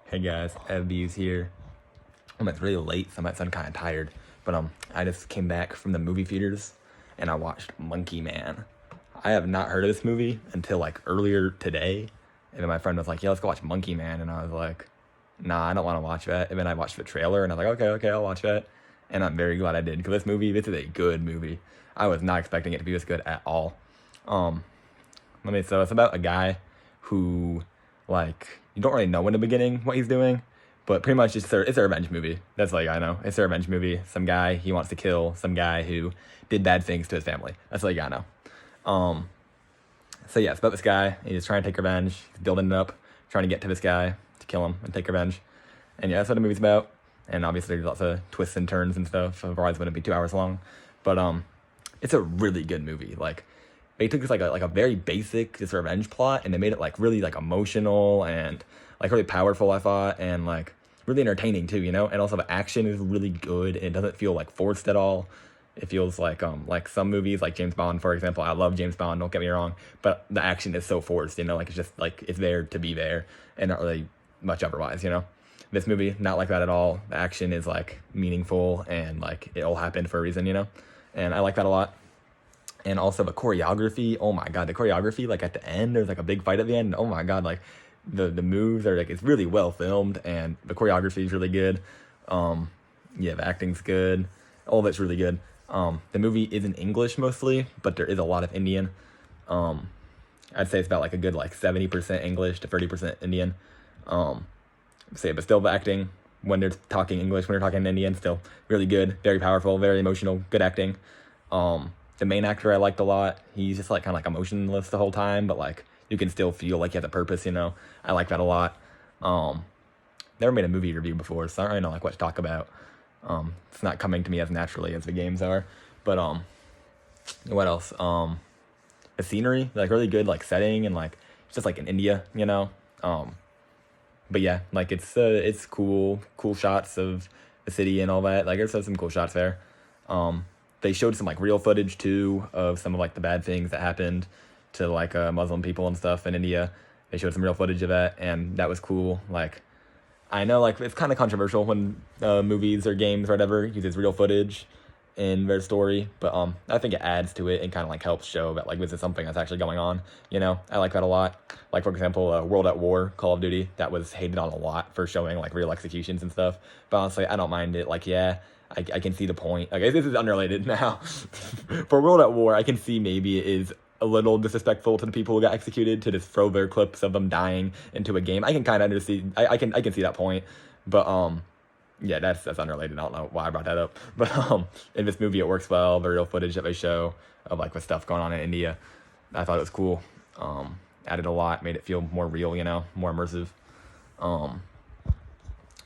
Hey guys, Eviews here. It's really late, so I might sound kind of tired, but I just came back from the movie theaters and I watched Monkey Man. I have not heard of this movie until like earlier today, and then my friend was like, "Yeah, let's go watch Monkey Man," and I was like, "Nah, I don't want to watch that." And then I watched the trailer, and I was like, "Okay, I'll watch that," and I'm very glad I did because this is a good movie. I was not expecting it to be this good at all. Um, so it's about a guy who, like, you don't really know in the beginning what he's doing, but pretty much it's a revenge movie. That's like I know. It's a revenge movie. Some guy he wants to kill some guy who did bad things to his family. That's all you gotta know. So yeah, it's about this guy. He's trying to take revenge. He's building it up, trying to get to this guy to kill him and take revenge. And yeah, that's what the movie's about. And obviously there's lots of twists and turns and stuff. Otherwise, it wouldn't be 2 hours long. But it's a really good movie. Like they took this like a very basic just revenge plot and they made it like really like emotional and like really powerful, I thought, and like really entertaining too, you know. And also the action is really good and it doesn't feel like forced at all. It feels like some movies like James Bond, for example. I love James Bond, don't get me wrong, but the action is so forced, you know, like it's just like it's there to be there and not really much otherwise, you know. This movie, not like that at all. The action is like meaningful and like it all happened for a reason, you know. And I like that a lot. And also the choreography, oh my god, the choreography, like at the end, there's like a big fight at the end. Oh my god, like the moves are like it's really well filmed and the choreography is really good. Yeah, the acting's good. All of it's really good. The movie is in English mostly, but there is a lot of Indian. I'd say it's about like a good like 70% English to 30% Indian. But still the acting when they're talking English, when they're talking Indian, still really good, very powerful, very emotional, good acting. The main actor I liked a lot. He's just like kind of like emotionless the whole time, but like you can still feel like he has a purpose, you know. I like that a lot. Never made a movie review before, so I don't really know like what to talk about. It's not coming to me as naturally as the games are. But what else? The scenery, like really good, like setting and like it's just like in India, you know. But yeah, like it's cool shots of the city and all that. Like there's some cool shots there. They showed some like real footage too of some of like the bad things that happened to like Muslim people and stuff in India. They showed some real footage of that, and that was cool. Like I know like it's kind of controversial when movies or games or whatever uses real footage in their story, but I think it adds to it and kind of like helps show that like this is something that's actually going on. You know, I like that a lot. Like for example, World at War, Call of Duty, that was hated on a lot for showing like real executions and stuff. But honestly, I don't mind it. Like yeah, I can see the point. Okay, this is unrelated now. For World at War, I can see maybe it is a little disrespectful to the people who got executed to just throw their clips of them dying into a game. I can kind of understand. I can see that point, but yeah, that's unrelated. I don't know why I brought that up, but in this movie it works well. The real footage that they show of like the stuff going on in India, I thought it was cool. Added a lot, made it feel more real, you know, more immersive.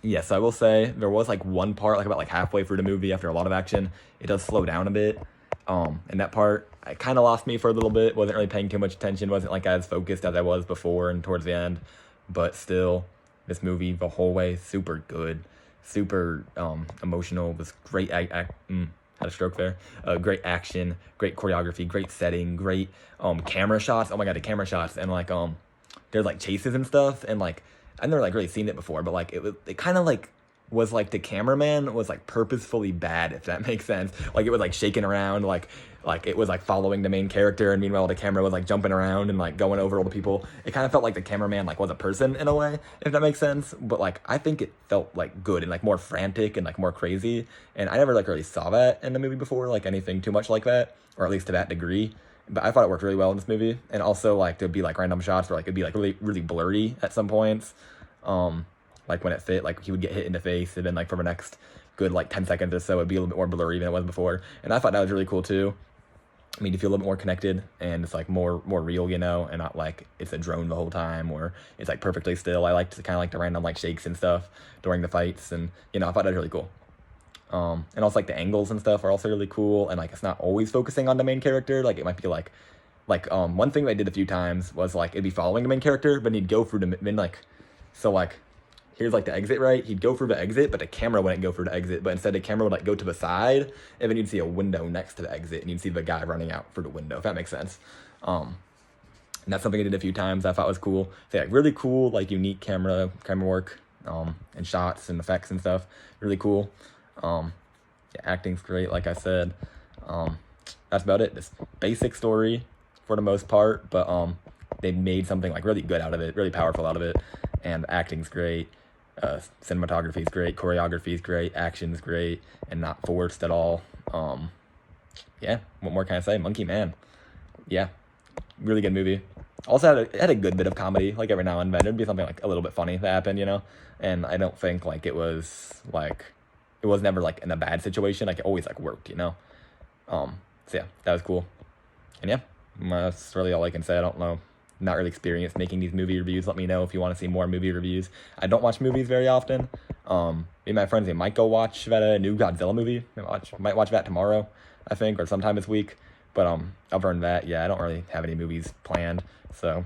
Yes, I will say there was like one part, like about like halfway through the movie after a lot of action, it does slow down a bit. And that part, I kind of lost me for a little bit. Wasn't really paying too much attention. Wasn't like as focused as I was before and towards the end. But still, this movie the whole way super good, super emotional. Was great. Had a stroke there. Great action, great choreography, great setting, great camera shots. Oh my god, the camera shots and like there's like chases and stuff and like. I've never like really seen it before, but like it kind of like was like the cameraman was like purposefully bad, if that makes sense. Like it was like shaking around, like it was like following the main character, and meanwhile the camera was like jumping around and like going over all the people. It kind of felt like the cameraman like was a person in a way, if that makes sense. But like I think it felt like good and like more frantic and like more crazy. And I never like really saw that in the movie before, like anything too much like that, or at least to that degree. But I thought it worked really well in this movie, and also like there'd be like random shots where like it'd be like really blurry at some points, like when it fit, like he would get hit in the face, and then like for the next good like 10 seconds or so, it'd be a little bit more blurry than it was before, and I thought that was really cool too. I mean, you feel a little bit more connected, and it's like more real, you know, and not like it's a drone the whole time or it's like perfectly still. I liked kind of like the random like shakes and stuff during the fights, and you know, I thought that was really cool. And also like the angles and stuff are also really cool, and like it's not always focusing on the main character. Like it might be like one thing I did a few times was like it'd be following the main character, but he'd go through the then like so like here's like the exit, right? He'd go through the exit, but the camera wouldn't go through the exit, but instead the camera would like go to the side, and then you'd see a window next to the exit, and you'd see the guy running out through the window, if that makes sense. And that's something I did a few times I thought was cool. So yeah, really cool, like unique camera work. and shots and effects and stuff. Really cool. Yeah, acting's great, like I said. That's about it. This basic story for the most part, but they made something like really good out of it, really powerful out of it, and acting's great. Cinematography's great, choreography's great, action's great, and not forced at all. Yeah, what more can I say? Monkey Man. Yeah, really good movie. Also had a good bit of comedy, like every now and then. There'd be something like a little bit funny that happened, you know? And I don't think like it was never like in a bad situation. Like it always like worked, you know? So yeah, that was cool. And yeah, that's really all I can say. I don't know. Not really experienced making these movie reviews. Let me know if you want to see more movie reviews. I don't watch movies very often. Me and my friends, they might go watch that new Godzilla movie. Might watch that tomorrow, I think, or sometime this week. But other than that, yeah, I don't really have any movies planned. So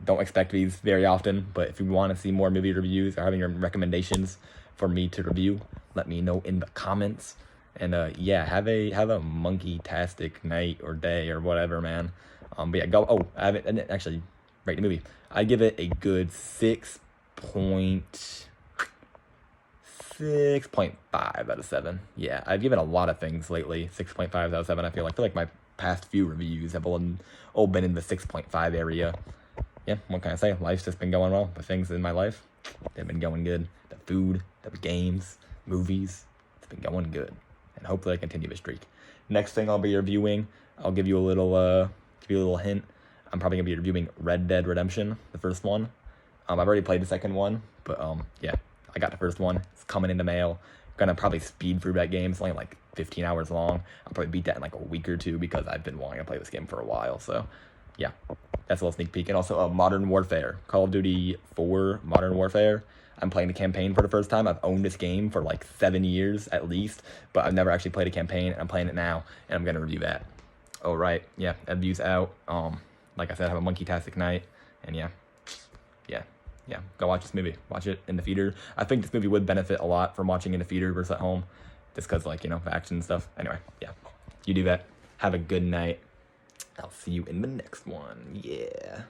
don't expect these very often. But if you want to see more movie reviews or having your recommendations for me to review, let me know in the comments. And yeah, have a monkey-tastic night or day or whatever, man. But yeah, go. Oh, I haven't actually rate the movie. I give it a good 6.5 out of 7. Yeah, I've given a lot of things lately 6.5 out of 7. I feel like my past few reviews have all been in the 6.5 area. Yeah, what can I say? Life's just been going well. The things in my life, they've been going good. The food, the games, movies, it's been going good. And hopefully I continue the streak. Next thing I'll be reviewing, I'll give you a little hint. I'm probably gonna be reviewing Red Dead Redemption, the first one. I've already played the second one, but yeah, I got the first one. It's coming in the mail. Gonna probably speed through that game. It's only like 15 hours long. I'll probably beat that in like a week or two because I've been wanting to play this game for a while. So yeah, that's a little sneak peek. And also Modern Warfare, Call of Duty 4 Modern Warfare. I'm playing the campaign for the first time. I've owned this game for like 7 years at least, but I've never actually played a campaign, and I'm playing it now, and I'm gonna review that. All right, yeah, that view's out. Like I said, have a monkey-tastic night, and yeah, go watch this movie. Watch it in the theater. I think this movie would benefit a lot from watching in the theater versus at home, just because, like, you know, action and stuff. Anyway, yeah, you do that. Have a good night. I'll see you in the next one. Yeah.